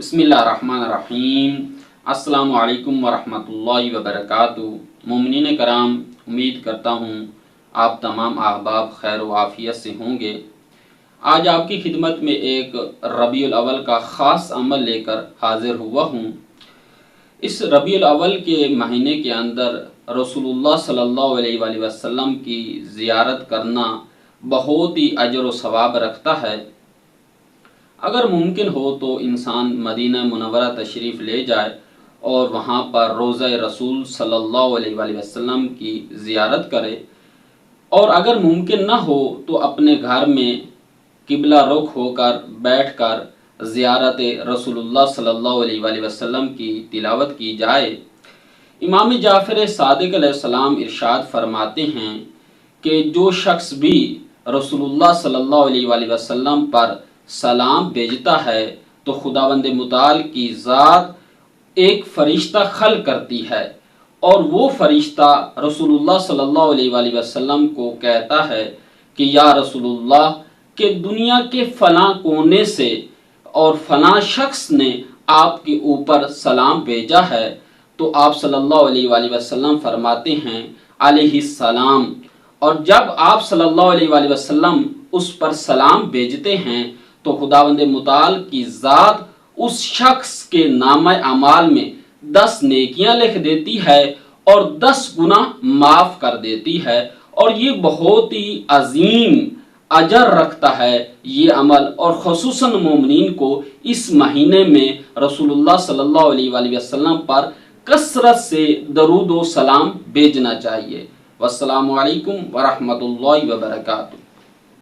बिस्मिल्लाहिर्रहमानिर्रहीम। अस्सलामु अलैकुम वरहमतुल्लाहि वबरकातुहू। मोमिनीन कराम, उम्मीद करता हूँ आप तमाम अहबाब खैर व आफियत से होंगे। आज आपकी खिदमत में एक रबीउल अव्वल का ख़ास अमल लेकर हाजिर हुआ हूँ। इस रबीउल अव्वल के महीने के अंदर रसूलुल्लाह सल्लल्लाहु अलैहि वसल्लम की ज़ियारत करना बहुत ही अजर व सवाब रखता है। अगर मुमकिन हो तो इंसान मदीना मुनव्वरा तशरीफ़ ले जाए और वहाँ पर रोज़ा रसूल सल्लल्लाहु अलैहि वसल्लम की ज़ियारत करे, और अगर मुमकिन न हो तो अपने घर में किबला रुख होकर बैठकर ज़ियारत रसूलुल्लाह सल्लल्लाहु अलैहि वसल्लम की तिलावत की जाए। इमाम जाफ़र सादिक़ अलैहिस्सलाम इरशाद फरमाते हैं कि जो शख्स भी रसूलुल्लाह सल्लल्लाहु अलैहि वसल्लम पर सलाम भेजता है तो खुदावंद मुताल की ज़ात एक फ़रिश्ता खल करती है और वो फ़रिश्ता रसूलुल्लाह सल्लल्लाहु अलैहि वसल्लम को कहता है कि या रसूलुल्लाह, के दुनिया के फ़लाँ कोने से और फ़लाँ शख्स ने आपके ऊपर सलाम भेजा है। तो आप सल्लल्लाहु अलैहि वसल्लम फरमाते हैं अलैहिस्सलाम, और जब आप सल्लल्लाहु अलैहि वसल्लम उस पर सलाम भेजते हैं तो खुदावंद मुताल की ज़ात उस शख्स के नामे अमाल में 10 नेकियां लिख देती है और 10 गुनाह माफ़ कर देती है। और ये बहुत ही अजीम अजर रखता है ये अमल, और खुसूसन मोमिनीन को इस महीने में रसूलुल्लाह सल्लल्लाहु अलैहि वसल्लम पर कसरत से दरूद व सलाम भेजना चाहिए। वस्सलामु अलैकुम वरहमतुल्लाहि वबरकातुहू।